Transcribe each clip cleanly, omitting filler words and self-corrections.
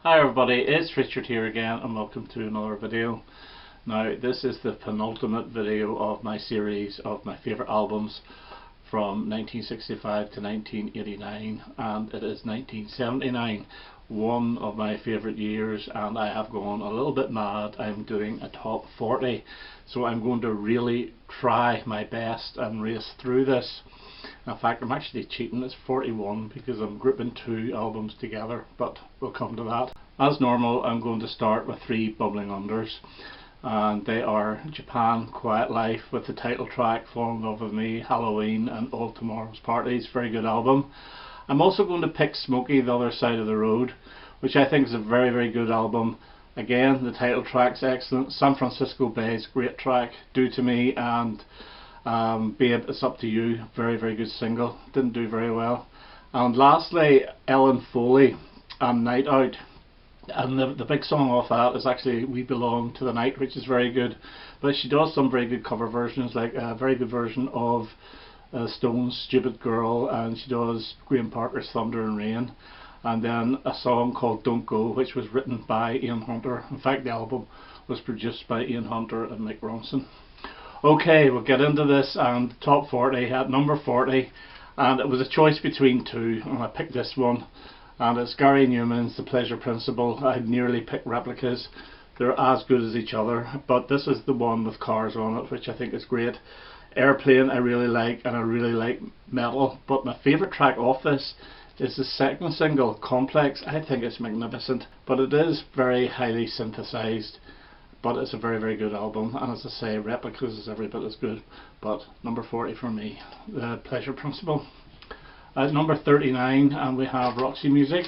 Hi everybody, it's Richard here again and welcome to another video. Now this is the penultimate video of my series of my favourite albums from 1965 to 1989, and it is 1979, one of my favourite years, and I have gone a little bit mad. I'm doing a top 40, so I'm going to really try my best and race through this. In fact, I'm actually cheating, it's 41 because I'm grouping two albums together, but we'll come to that. As normal, I'm going to start with three bubbling unders, and they are Japan, Quiet Life with the title track, Fall in Love with Me, Halloween and All Tomorrow's Parties. Very good album. I'm also going to pick Smokey, The Other Side of the Road, which I think is a very good album. Again, the title track's excellent. San Francisco Bay's great track, Do To Me, and Babe, It's Up To You, very good single, didn't do very well. And lastly, Ellen Foley and Night Out, and the big song off that is actually We Belong to the Night, which is very good, but she does some very good cover versions, like a very good version of Stone's Stupid Girl, and she does Graham Parker's Thunder and Rain, and then a song called Don't Go, which was written by Ian Hunter. In fact, the album was produced by Ian Hunter and Mick Ronson. Okay, we'll get into this, and top 40 at number 40, and it was a choice between two, and I picked this one, and it's Gary Newman's The Pleasure Principle. I nearly picked Replicas, they're as good as each other, but this is the one with Cars on it, which I think is great. Airplane I really like, and I really like Metal, but my favourite track off this is the second single, Complex. I think it's magnificent, but it is very highly synthesized. But it's a very good album, and as I say, Replicas is every bit as good. But number 40 for me, The Pleasure Principle. At number 39, and we have Roxy Music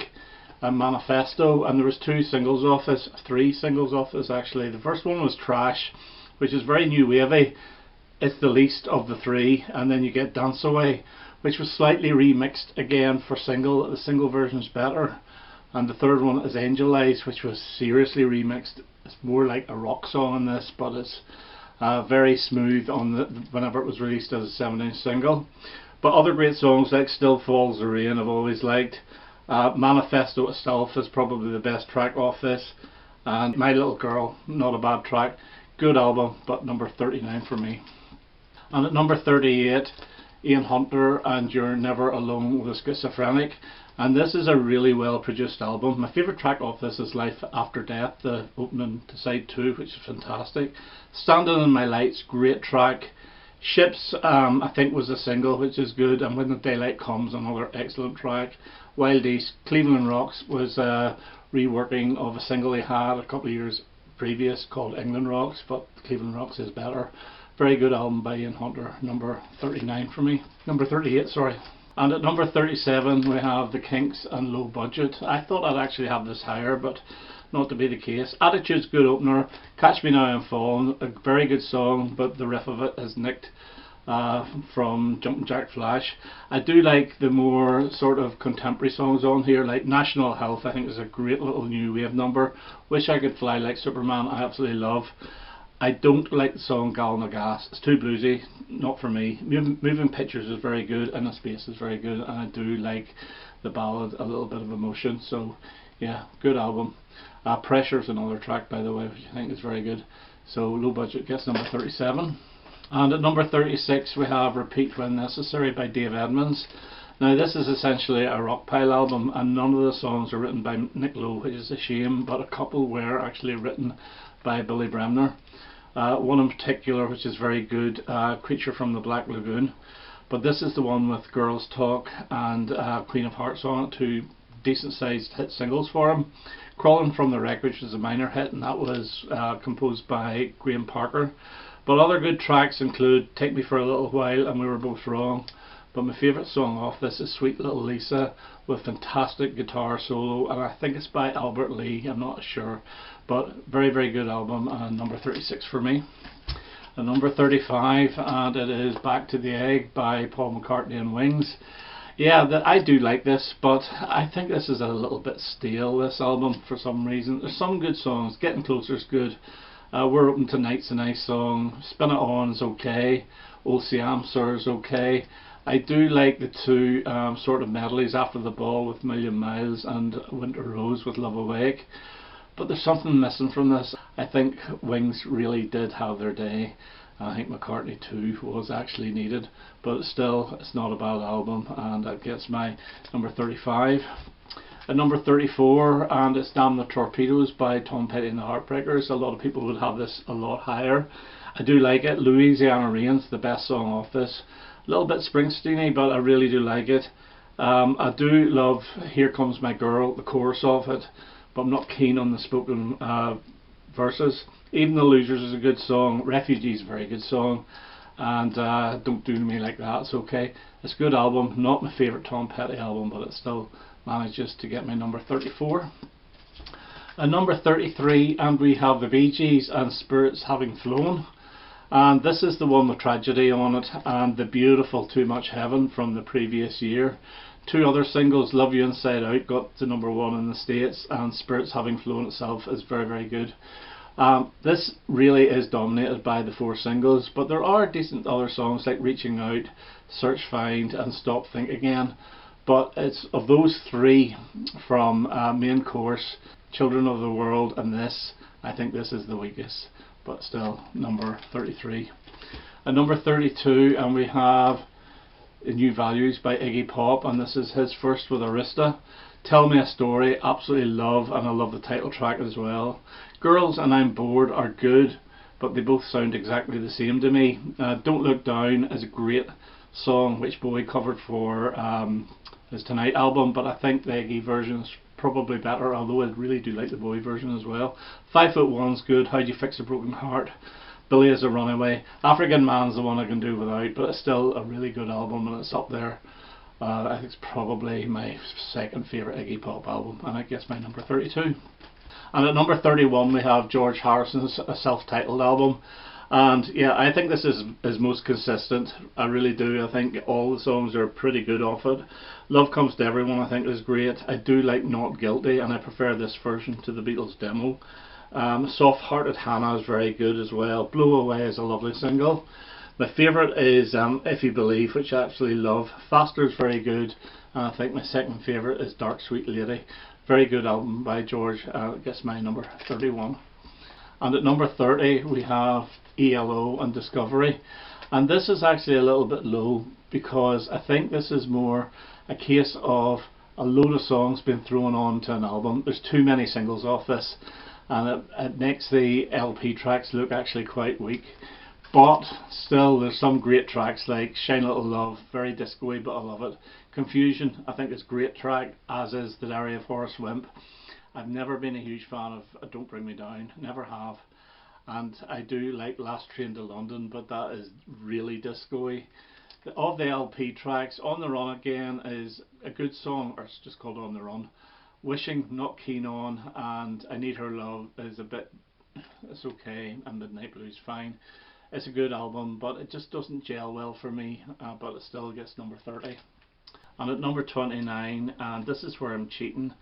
and Manifesto, and there was three singles off this actually. The first one was Trash, which is very new wavy. It's the least of the three, and then you get Dance Away, which was slightly remixed again for single. The single version is better. And the third one is Angel Eyes, which was seriously remixed. It's more like a rock song in this, but it's very smooth on whenever it was released as a 7-inch single. But other great songs like Still Falls the Rain I've always liked. Manifesto itself is probably the best track off this, and My Little Girl, not a bad track. Good album, but number 39 for me. And at number 38, Ian Hunter and You're Never Alone with a Schizophrenic. And this is a really well produced album. My favourite track off this is Life After Death, the opening to side 2, which is fantastic. Standing in My Lights, great track. Ships I think was a single, which is good, and When the Daylight Comes, another excellent track. Wild East, Cleveland Rocks was a reworking of a single they had a couple of years previous called England Rocks, but Cleveland Rocks is better. Very good album by Ian Hunter, number 39 for me. Number 38, sorry. And at number 37 we have the Kinks and Low Budget. I thought I'd actually have this higher, but not to be the case. Attitude's good opener. Catch Me Now I'm Falling, a very good song, but the riff of it is nicked from Jumpin' Jack Flash. I do like the more sort of contemporary songs on here, like National Health. I think is a great little new wave number. Wish I Could Fly Like Superman, I absolutely love. I don't like the song Gallon of Gas, it's too bluesy, not for me. Moving Pictures is very good, and The Space is very good, and I do like the ballad, A Little Bit of Emotion, so yeah, good album. Pressure's another track, by the way, which I think is very good. So Low Budget gets number 37. And at number 36 we have Repeat When Necessary by Dave Edmonds. Now this is essentially a rock pile album, and none of the songs are written by Nick Lowe, which is a shame, but a couple were actually written by Billy Bremner. One in particular which is very good, Creature from the Black Lagoon, but this is the one with Girls Talk and Queen of Hearts on it, two decent sized hit singles for him. Crawling from the Wreck, which is a minor hit, and that was composed by Graham Parker. But other good tracks include Take Me for a Little While and We Were Both Wrong. But my favourite song off this is Sweet Little Lisa, with fantastic guitar solo, and I think it's by Albert Lee, I'm not sure, but very good album, and number 36 for me. And number 35, and it is Back to the Egg by Paul McCartney and Wings. Yeah, I do like this, but I think this is a little bit stale, this album, for some reason. There's some good songs, Getting Closer is good, We're Open Tonight's a nice song, Spin It On is okay, Old Siam Sir is okay. I do like the two sort of medleys, After the Ball with Million Miles and Winter Rose with Love Awake, but there's something missing from this. I think Wings really did have their day. I think McCartney 2 was actually needed, but still, it's not a bad album, and that gets my number 35. At number 34, and it's Damn the Torpedoes by Tom Petty and the Heartbreakers. A lot of people would have this a lot higher. I do like it. Louisiana Rain's the best song off this. A little bit Springsteen-y, but I really do like it. I do love Here Comes My Girl, the chorus of it, but I'm not keen on the spoken verses. Even the Losers is a good song. Refugee is a very good song, and Don't Do Me Like That's okay. It's a good album. Not my favourite Tom Petty album, but it still manages to get my number 34. At number 33, and we have the Bee Gees and Spirits Having Flown, and this is the one with Tragedy on it and the beautiful Too Much Heaven from the previous year. Two other singles, Love You Inside Out, got to number 1 in the States, and Spirits Having Flown itself is very, very good. This really is dominated by the 4 singles, but there are decent other songs like Reaching Out, Search Find and Stop Think Again, but it's of those 3 from Main Course, Children of the World and this, I think this is the weakest, but still number 33. At number 32, and we have New Values by Iggy Pop, and this is his first with Arista. Tell Me a Story, absolutely love, and I love the title track as well. Girls and I'm Bored are good, but they both sound exactly the same to me. Don't Look Down is a great song which Bowie covered for his Tonight album, but I think the Iggy version is probably better, although I really do like the Bowie version as well. 5 Foot One's good, How'd You Fix a Broken Heart, Billy is a Runaway, African Man's the one I can do without, but it's still a really good album and it's up there. I think it's probably my second favourite Iggy Pop album, and I guess my number 32. And at number 31 we have George Harrison's self-titled album, and yeah, I think this is his most consistent. I really do. I think all the songs are pretty good off it. Love Comes to Everyone I think is great. I do like Not Guilty, and I prefer this version to the Beatles demo. Soft Hearted Hannah is very good as well. Blow Away is a lovely single. My favourite is If You Believe, which I absolutely love. Faster is very good, and I think my second favourite is Dark Sweet Lady. Very good album by George. It gets my number 31. And at number 30 we have ELO and Discovery, and this is actually a little bit low because I think this is more a case of a load of songs being thrown on to an album. There's too many singles off this, and it makes the LP tracks look actually quite weak. But still, there's some great tracks like Shine Little Love, very disco-y, but I love it. Confusion, I think is a great track, as is The Diary of Horace Wimp. I've never been a huge fan of Don't Bring Me Down, never have. And I do like Last Train to London, but that is really disco-y. Of the LP tracks, On the Run Again is a good song, or it's just called On the Run. Wishing, not keen on, and I Need Her Love is a bit, it's okay, and Midnight Blues fine. It's a good album, but it just doesn't gel well for me, but it still gets number 30. And at number 29, and this is where I'm cheating,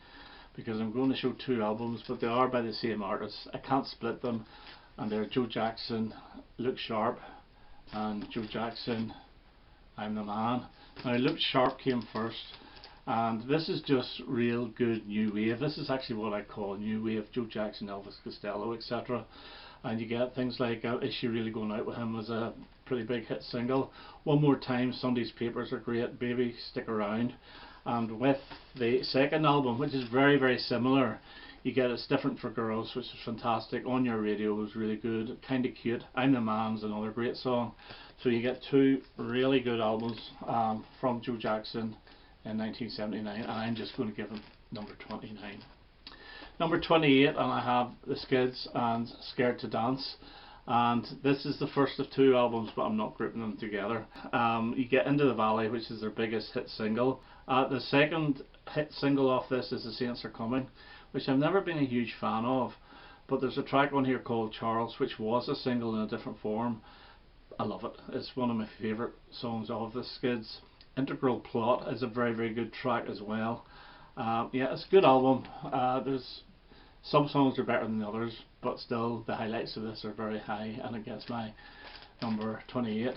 because I'm going to show 2 albums, but they are by the same artist. I can't split them, and they're Joe Jackson, Look Sharp, and Joe Jackson, I'm the Man. Now Look Sharp came first, and this is just real good new wave. This is actually what I call new wave, Joe Jackson, Elvis Costello, etc. And you get things like Is She Really Going Out With Him was a pretty big hit single. One More Time, Sunday's Papers are great, Baby Stick Around. And with the second album, which is very, very similar, you get It's Different for Girls, which is fantastic. On Your Radio was really good, Kinda Cute. I'm the Man's another great song. So you get 2 really good albums from Joe Jackson in 1979, and I'm just going to give him number 29. Number 28, and I have the Skids and Scared to Dance, and this is the first of 2 albums, but I'm not grouping them together. You get Into the Valley, which is their biggest hit single. The second hit single off this is The Saints Are Coming, which I've never been a huge fan of, but there's a track on here called Charles, which was a single in a different form. I love it. It's one of my favourite songs of the Skids. Integral Plot is a very, very good track as well. Yeah, it's a good album. There's some songs are better than the others, but still the highlights of this are very high, and it gets my number 28.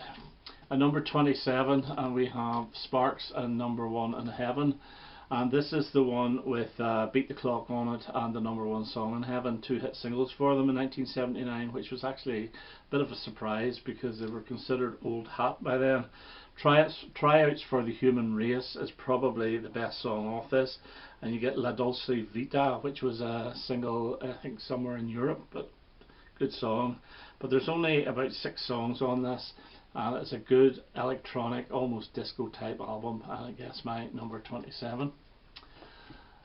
At number 27, and we have Sparks and Number One in Heaven. And this is the one with Beat the Clock on it and the number one song in Heaven, two hit singles for them in 1979, which was actually a bit of a surprise because they were considered old hat by then. Tryouts for the Human Race is probably the best song off this, and you get La Dolce Vita, which was a single I think somewhere in Europe, but good song. But there's only about 6 songs on this, and it's a good electronic, almost disco type album, and I guess my number 27.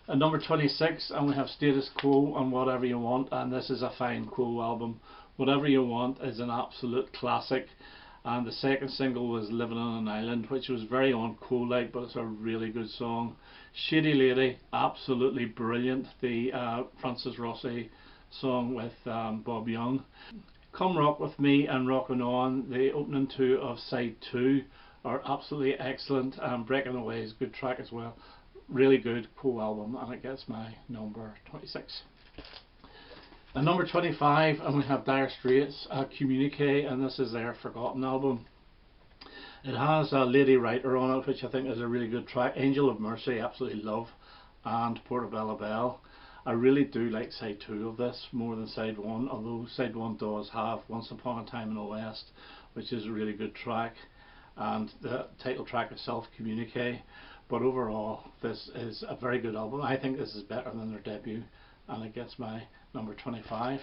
At number 26, and we have Status Quo and Whatever You Want, and this is a fine Quo album. Whatever You Want is an absolute classic, and the second single was Living on an Island, which was very on Quo-like, but it's a really good song. Shady Lady, absolutely brilliant, the Francis Rossi song with Bob Young. Come Rock With Me and Rockin' On, the opening two of side 2, are absolutely excellent, and Breaking Away is a good track as well. Really good Quo album, and it gets my number 26. At number 25, and we have Dire Straits, Communique, and this is their Forgotten album. It has a Lady Writer on it, which I think is a really good track. Angel of Mercy, absolutely love, and Portobello Bell. I really do like side 2 of this more than side 1, although side 1 does have Once Upon a Time in the West, which is a really good track, and the title track itself, Communique. But overall, this is a very good album. I think this is better than their debut, and it gets my number 25.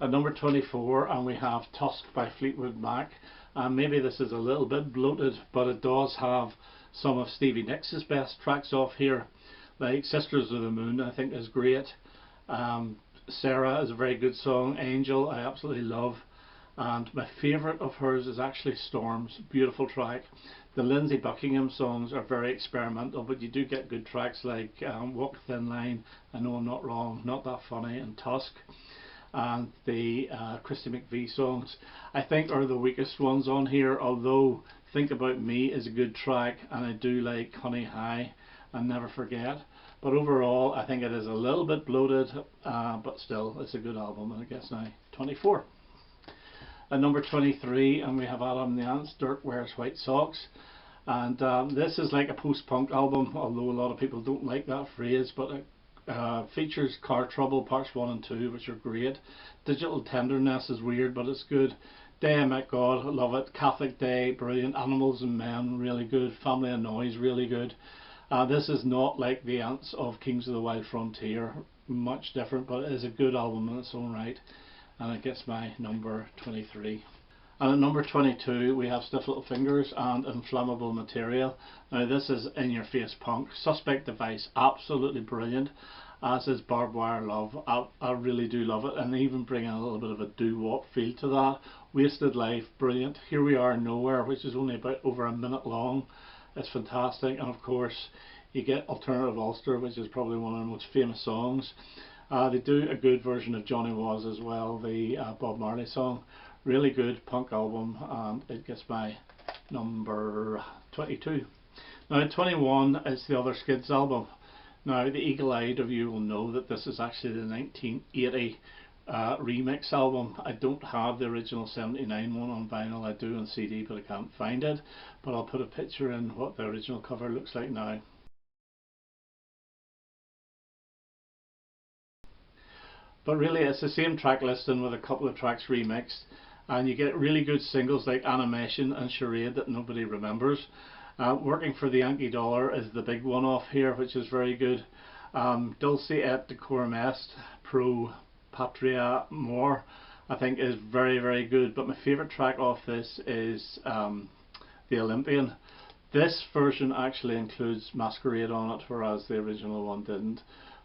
At number 24, and we have Tusk by Fleetwood Mac, and maybe this is a little bit bloated, but it does have some of Stevie Nicks' best tracks off here. Like Sisters of the Moon, I think is great. Sarah is a very good song. Angel, I absolutely love. And my favourite of hers is actually Storms, beautiful track. The Lindsey Buckingham songs are very experimental, but you do get good tracks like Walk a Thin Line, I Know I'm Not Wrong, Not That Funny, and Tusk. And the Christy McVie songs, I think, are the weakest ones on here, although Think About Me is a good track, and I do like Honey High and Never Forget. But overall, I think it is a little bit bloated, but still, it's a good album, and it gets now 24. At number 23, and we have Adam and the Ants, Dirk Wears White Socks. And this is like a post-punk album, although a lot of people don't like that phrase, but it features Car Trouble Parts 1 and 2, which are great. Digital Tenderness is weird, but it's good. Day I Met God, love it. Catholic Day, brilliant. Animals and Men, really good. Family and Noise, really good. This is not like the Ants of Kings of the Wild Frontier, much different, but it is a good album in its own right, and it gets my number 23. And at number 22, we have Stiff Little Fingers and Inflammable Material. Now this is in your face punk. Suspect Device, absolutely brilliant, as is Barbed Wire Love. I really do love it, and even bringing a little bit of a doo-wop feel to that. Wasted Life, brilliant. Here We Are Nowhere, which is only about over a minute long. It's fantastic, and of course you get Alternative Ulster, which is probably one of the most famous songs. They do a good version of Johnny Was as well, the Bob Marley song. Really good punk album, and it gets my number 22. Now at 21 is the other Skids album. Now the eagle-eyed of you will know that this is actually the 1980 remix album. I don't have the original 79 one on vinyl. I do on CD, but I can't find it. But I'll put a picture in what the original cover looks like now. But really it's the same track listing with a couple of tracks remixed, and you get really good singles like Animation and Charade that nobody remembers. Working for the Yankee Dollar is the big one off here, which is very good. Dulce et Decorum Est Pro Patria More, I think, is very, very good, but my favourite track off this is The Olympian. This version actually includes Masquerade on it, whereas the original one didn't,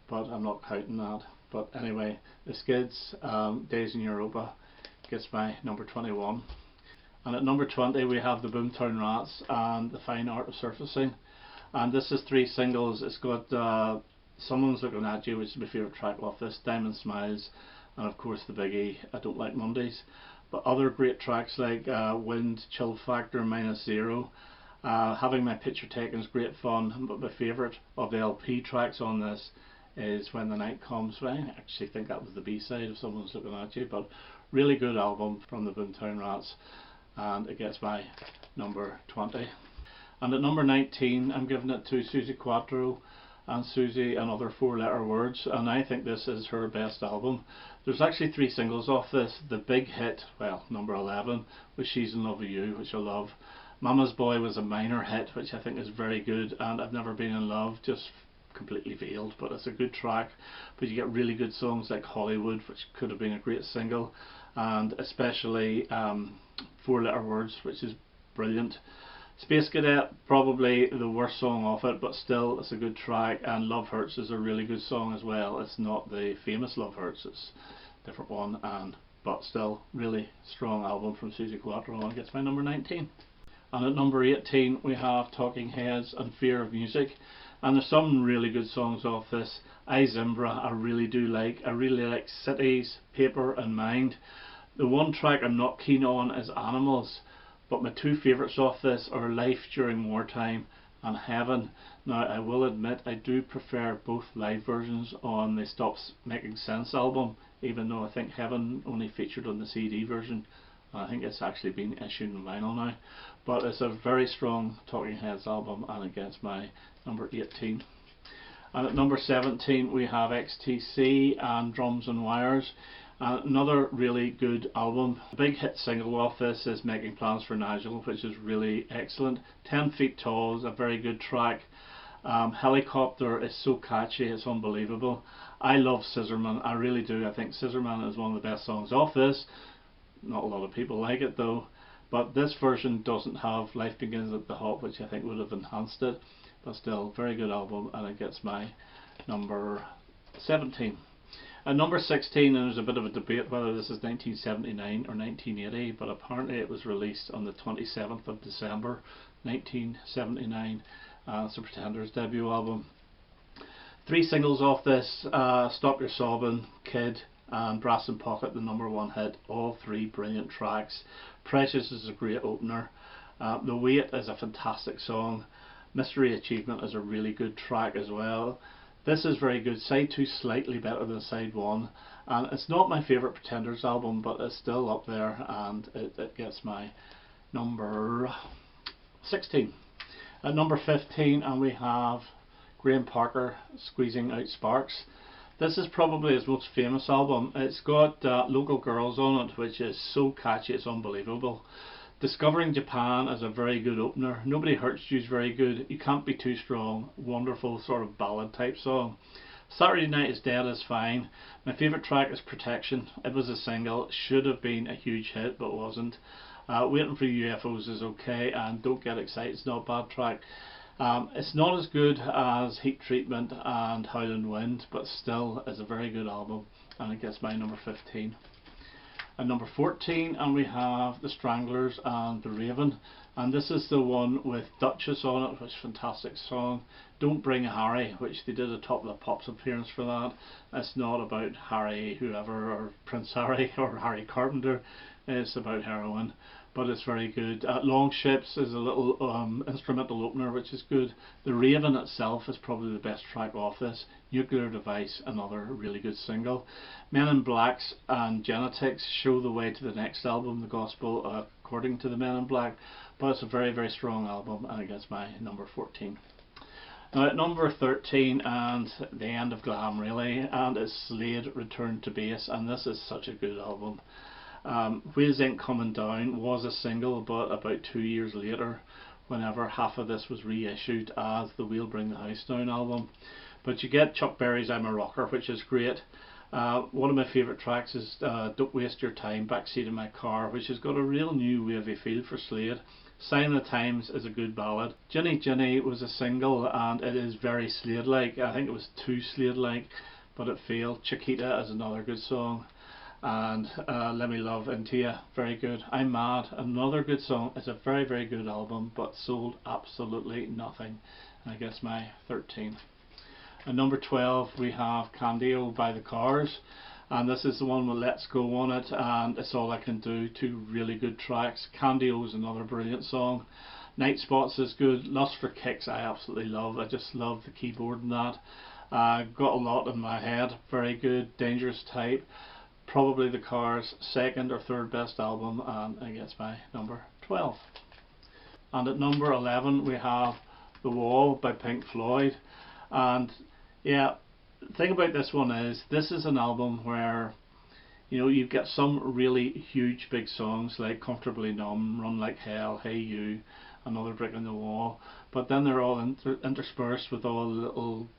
but I'm not counting that. But anyway, the Skids, Days in Europa, gets my number 21. And at number 20 we have the Boomtown Rats and The Fine Art of Surfacing, and this is 3 singles. It's got Someone's Looking At You, which is my favourite track off this, Diamond Smiles, and of course the biggie, I Don't Like Mondays. But other great tracks like Wind, Chill Factor, Minus Zero. Having My Picture Taken is great fun, but my favourite of the LP tracks on this is When the Night Comes. Well, I actually think that was the B-side of Someone's Looking At You, but really good album from the Boomtown Rats. and it gets my number 20. And at number 19 I'm giving it to Susie Quatro and Susie and Other Four-Letter Words, and I think this is her best album. There's actually 3 singles off this. The big hit, well, number 11, was She's in Love with You, which I love. Mama's Boy was a minor hit, which I think is very good, and I've Never Been in Love just completely failed, but it's a good track. But you get really good songs like Hollywood, which could have been a great single, and especially Four-Letter Words, which is brilliant. Space Cadet, probably the worst song off it, but still it's a good track, and Love Hurts is a really good song as well. It's not the famous Love Hurts, it's a different one, but still really strong album from Susie Quatro, and gets my number 19. And at number 18 we have Talking Heads and Fear of Music, and there's some really good songs off this. I Zimbra I really do like. I really like Cities, Paper and Mind. The one track I'm not keen on is Animals, but my 2 favourites off this are Life During Wartime and Heaven. Now I will admit I do prefer both live versions on the Stop Making Sense album, even though I think Heaven only featured on the CD version. I think it's actually been issued in vinyl now, but it's a very strong Talking Heads album, and it gets my number 18. And at number 17 we have XTC and Drums and Wires. Another really good album. The big hit single off this is Making Plans for Nigel, which is really excellent. 10 Feet Tall is a very good track. Helicopter is so catchy, it's unbelievable. I love Scissorman, I really do. I think Scissorman is one of the best songs off this. Not a lot of people like it though, but this version doesn't have Life Begins at the Hop, which I think would have enhanced it, but still very good album, and it gets my number 17. At number 16, and there's a bit of a debate whether this is 1979 or 1980, but apparently it was released on the 27th of December 1979. It's the Pretenders' debut album. 3 singles off this, Stop Your Sobbing, Kid and Brass in Pocket, the number 1 hit. All 3 brilliant tracks. Precious is a great opener. The Wait is a fantastic song. Mystery Achievement is a really good track as well. This is very good. Side 2 slightly better than side 1, and it's not my favourite Pretenders album, but it's still up there, and it gets my number 16. At number 15 and we have Graham Parker, Squeezing Out Sparks. This is probably his most famous album. It's got Local Girls on it, which is so catchy it's unbelievable. Discovering Japan is a very good opener. Nobody Hurts You is very good. You Can't Be Too Strong, wonderful sort of ballad type song. Saturday Night Is Dead is fine. My favourite track is Protection. It was a single, should have been a huge hit but wasn't. Waiting for UFOs is okay, and Don't Get Excited is not a bad track. It's not as good as Heat Treatment and Howlin' Wind, but still is a very good album, and it gets my number 15. At number 14 and we have the Stranglers and The Raven, and this is the one with Duchess on it, which is a fantastic song. Don't Bring Harry, which they did a Top of the Pops appearance for that. It's not about Harry whoever or Prince Harry or Harry Carpenter, it's about heroin, but it's very good. Long Ships is a little instrumental opener, which is good. The Raven itself is probably the best track off this. Nuclear Device, another really good single. Men in Blacks and Genetics show the way to the next album, The Gospel According to the Men in Black, but it's a very, very strong album, and it gets my number 14. Now at number 13, and the end of glam really, and it's Slade, Return to Base, and this is such a good album. Wheels Ain't Coming Down was a single, but about 2 years later, whenever half of this was reissued as the We'll Bring the House Down album. But you get Chuck Berry's I'm a Rocker, which is great. One of my favourite tracks is Don't Waste Your Time, Backseat of My Car, which has got a real new wavy feel for Slade. Sign of the Times is a good ballad. Ginny Ginny was a single, and it is very Slade-like. I think it was too Slade-like, but it failed. Chiquita is another good song. And Let Me Love Into Ya, very good. I'm Mad, another good song. It's a very, very good album, but sold absolutely nothing. I guess my 13. At number 12 we have Candio by the Cars, and this is the one with Let's Go on it, and It's All I Can Do, 2 really good tracks. Candio is another brilliant song. Night Spots is good. Lust for Kicks I absolutely love. I just love the keyboard in that. Got a Lot in My Head, very good. Dangerous Type. probably the Cars' second or third best album, and it gets my number 12. And at number 11 we have The Wall by Pink Floyd. And yeah, the thing about this one is, this is an album where, you know, you get some really huge big songs like Comfortably Numb, Run Like Hell, Hey You, Another Brick in the Wall, but then they're all interspersed with all the little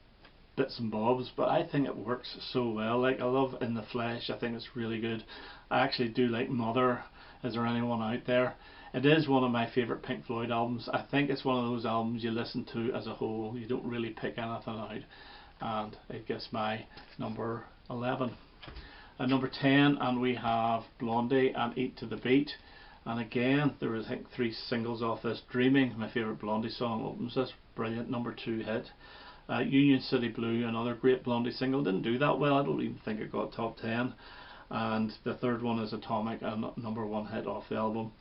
bits and bobs. But I think it works so well. Like, I love In the Flesh, I think it's really good. I actually do like Mother, Is There Anyone Out There. It is one of my favourite Pink Floyd albums. I think it's one of those albums you listen to as a whole, you don't really pick anything out, and it gets my number 11. At number 10, and we have Blondie and Eat to the Beat. And again, there was, I think, 3 singles off this. Dreaming, my favourite Blondie song, opens this brilliant number 2 hit. Union City Blue, another great Blondie single, didn't do that well. I don't even think it got top 10. And the third one is Atomic, a number 1 hit off the album.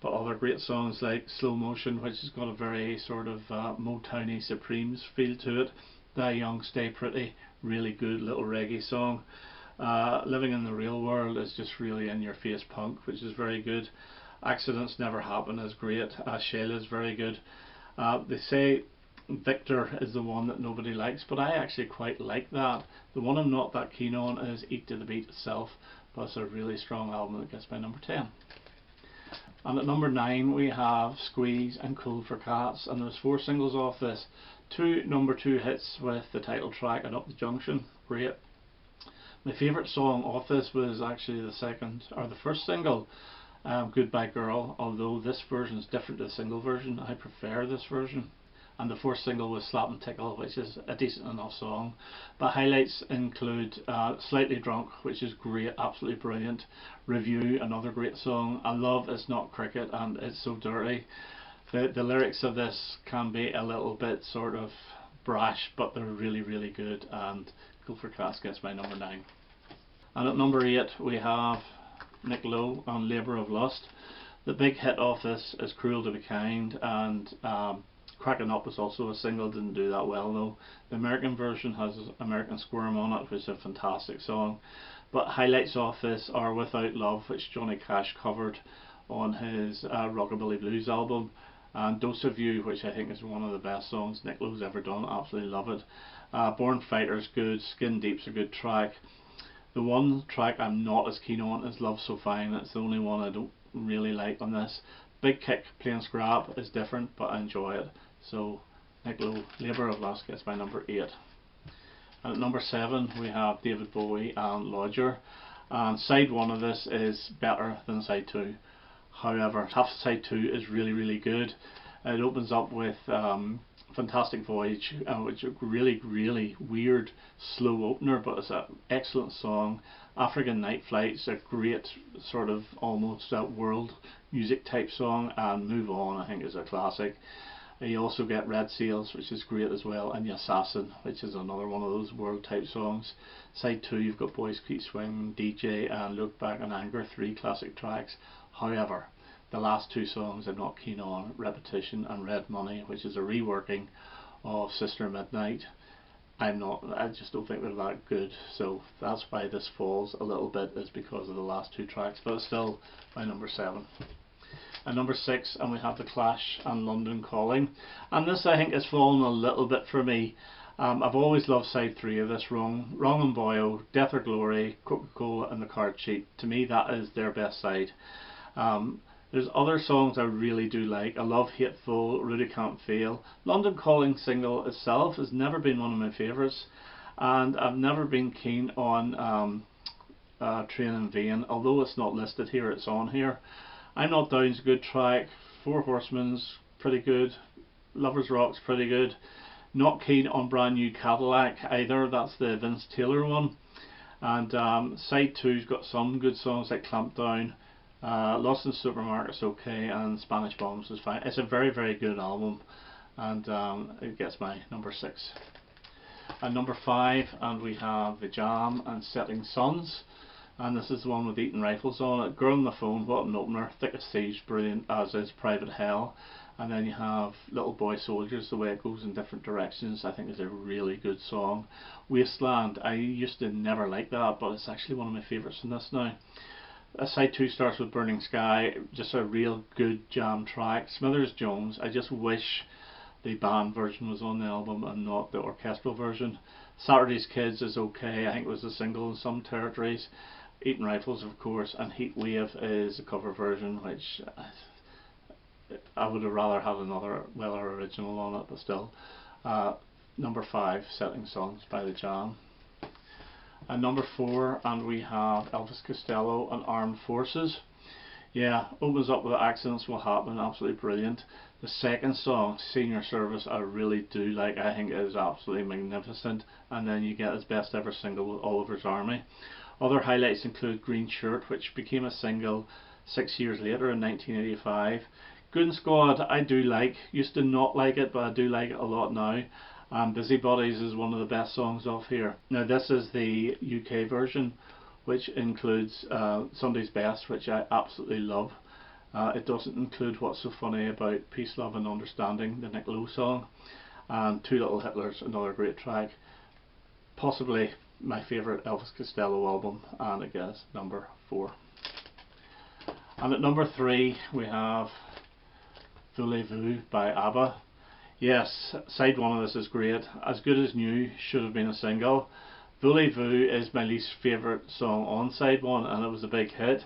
But other great songs like Slow Motion, which has got a very sort of Motowny Supremes feel to it. Die Young, Stay Pretty, really good little reggae song. Living in the Real World is just really in your face punk, which is very good. Accidents Never Happen is great. Shayla is very good. They say Victor is the one that nobody likes, but I actually quite like that. The one I'm not that keen on is Eat to the Beat itself, but it's a really strong album that gets my number 10. And at number 9 we have Squeeze and Cool for Cats, and there's 4 singles off this. 2 number 2 hits with the title track and Up the Junction, great. My favourite song off this was actually the first single, Goodbye Girl, although this version is different to the single version. I prefer this version. And the 4th single was Slap and Tickle, which is a decent enough song. But highlights include Slightly Drunk, which is great, absolutely brilliant. Review, another great song. I love It's Not Cricket and It's So Dirty. The lyrics of this can be a little bit sort of brash, but they're really, really good, and Cool for Cats gets my number 9. And at number 8 we have Nick Lowe and Labour of Lust. The big hit off this is Cruel to Be Kind, and Cracking Up was also a single, didn't do that well though. The American version has American Squirm on it, which is a fantastic song. But highlights off this are Without Love, which Johnny Cash covered on his Rockabilly Blues album, and Dose of You, which I think is one of the best songs Nick Lowe's ever done, absolutely love it. Born Fighter's good, Skin Deep's a good track. The one track I'm not as keen on is Love So Fine. It's the only one I don't really like on this. Big Kick playing Scrap is different, but I enjoy it. So Nick Lowe, Labour of Lust gets my number 8. And at number 7 we have David Bowie and Lodger. And side 1 of this is better than side 2. However, half side 2 is really, really good. It opens up with Fantastic Voyage, which is a really, really weird slow opener, but it's an excellent song. African Night Flight's a great sort of almost world music type song, and Move On I think is a classic. You also get Red Sails, which is great as well, and The Assassin, which is another one of those world type songs. Side 2 you've got Boys Keep Swinging, DJ and Look Back in Anger, 3 classic tracks. However, the last 2 songs I'm not keen on, Repetition and Red Money, which is a reworking of Sister Midnight. I just don't think they're that good, so that's why this falls a little bit, is because of the last 2 tracks, but it's still my number 7. And number 6, and we have The Clash and London Calling, and this I think has fallen a little bit for me. I've always loved side 3 of this, Wrong and Boyo, Death or Glory, Coca-Cola and The Card Cheat. To me that is their best side. There's other songs I really do like. I love Hateful, Really Can't Fail. London Calling single itself has never been one of my favourites, and I've never been keen on Train in Vain, although it's not listed here, it's on here. I'm Not Down's a good track, Four Horsemen's pretty good, Lovers Rock's pretty good. Not keen on Brand New Cadillac either, that's the Vince Taylor one. And side 2's got some good songs like Clamp Down, Lost in the Supermarket's okay, and Spanish Bombs is fine. It's a very, very good album, and it gets my number 6. And number 5, and we have The Jam and Setting Suns, and this is the one with Eaton Rifles on it. Girl on the Phone, what an opener. Thick as Thieves, brilliant, as is Private Hell. And then you have Little Boy Soldiers, the way it goes in different directions, I think is a really good song. Wasteland, I used to never like that, but it's actually one of my favourites in this now. Side 2 starts with Burning Sky, just a real good jam track. Smithers Jones, I just wish the band version was on the album and not the orchestral version. Saturday's Kids is okay, I think it was a single in some territories. Eating Rifles, of course, and Heat Wave is a cover version, which I would have rather had another Weller original on it, but still. Number 5, Setting Suns by the Jam. And number 4, and we have Elvis Costello and Armed Forces. Yeah, opens up with Accidents Will Happen, absolutely brilliant. The second song, Senior Service, I really do like. I think it is absolutely magnificent. And then you get his best ever single with Oliver's Army. Other highlights include Green Shirt, which became a single 6 years later in 1985. Goon Squad, I do like. Used to not like it, but I do like it a lot now. Busybodies is one of the best songs off here. Now this is the UK version, which includes Sunday's Best, which I absolutely love. It doesn't include What's So Funny About Peace, Love and Understanding, the Nick Lowe song, and Two Little Hitlers, another great track. Possibly my favourite Elvis Costello album, and I guess number 4. And at number 3 we have Voulez-Vous by Abba. Yes, side 1 of this is great. As Good As New should have been a single. Voulez-Vous is my least favourite song on side 1, and it was a big hit.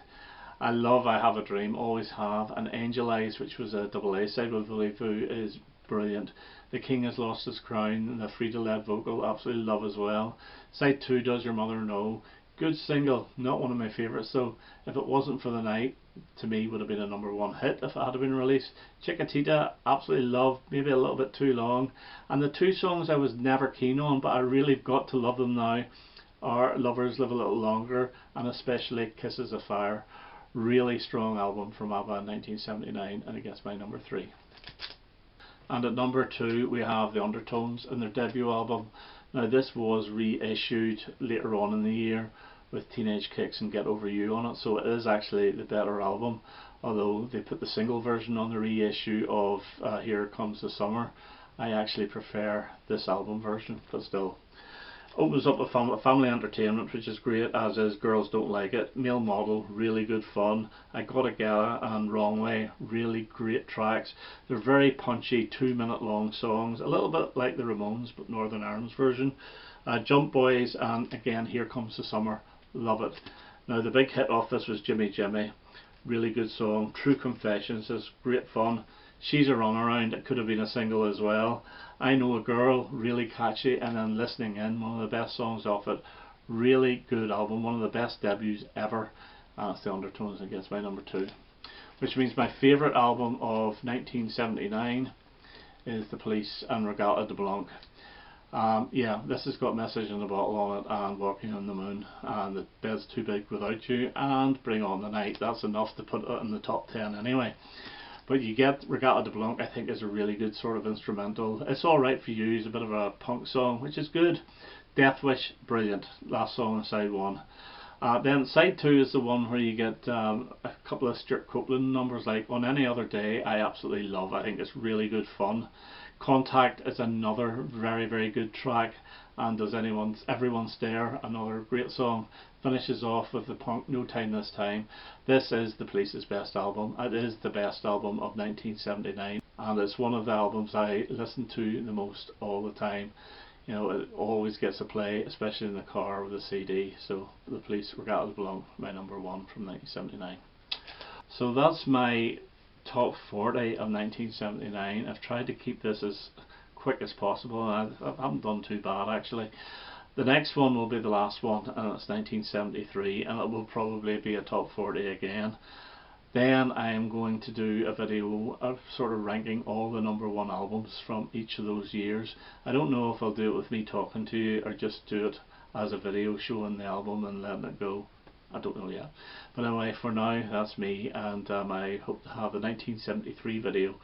I love I Have a Dream, always have, and Angel Eyes, which was a double A side with Voulez-Vous, is brilliant. The King Has Lost His Crown, the Frida-led vocal, absolutely love as well. Side 2, Does Your Mother Know? Good single, not one of my favourites, so if it wasn't for the night, to me would have been a number 1 hit if it had been released. Chiquitita, absolutely love, maybe a little bit too long. And the 2 songs I was never keen on, but I really got to love them now, are Lovers Live a Little Longer and especially Kisses of Fire. Really strong album from Abba in 1979, and it gets my number 3. And at number 2 we have the Undertones and their debut album. Now this was reissued later on in the year with Teenage Kicks and Get Over You on it, so it is actually the better album, although they put the single version on the reissue of Here Comes the Summer. I actually prefer this album version, but still. Opens up with Family Entertainment, which is great, as is Girls Don't Like It. Male Model, really good fun. I Gotta Getta and Wrong Way, really great tracks. They're very punchy, 2-minute long songs, a little bit like the Ramones, but Northern Ireland's version. Jump Boys and again Here Comes the Summer, love it. Now the big hit off this was Jimmy Jimmy, really good song. True Confessions is great fun. She's a Runaround, it could have been a single as well. I Know a Girl, really catchy, and then Listening In, one of the best songs off it. Really good album, one of the best debuts ever. It's the Undertones that gets my number 2. Which means my favourite album of 1979 is The Police and Regatta de Blanc. Yeah, this has got Message in a Bottle on it, and Walking on the Moon, and The Bed's Too Big Without You, and Bring On the Night. That's enough to put it in the top 10 anyway. But you get Regatta de Blanc, I think, is a really good sort of instrumental. It's Alright For You is a bit of a punk song, which is good. Death Wish, brilliant. Last song on side 1. Then side 2 is the one where you get a couple of Stuart Copeland numbers like On Any Other Day. I absolutely love. I think it's really good fun. Contact is another very, very good track, and Does Everyone Stare, another great song. Finishes off with the punk No Time This Time. This is The Police's best album. It is the best album of 1979, and it's one of the albums I listen to the most all the time. You know, it always gets a play, especially in the car with a CD. So The Police, Regatta de Blanc, my number 1 from 1979. So that's my top 40 of 1979. I've tried to keep this as quick as possible, and I haven't done too bad actually. The next one will be the last one, and it's 1973, and it will probably be a top 40 again. Then I am going to do a video of sort of ranking all the number 1 albums from each of those years. I don't know if I'll do it with me talking to you or just do it as a video showing the album and letting it go. I don't know yet. But anyway, for now, that's me, and I hope to have the 1973 video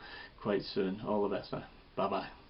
quite soon. All the best now. Bye bye.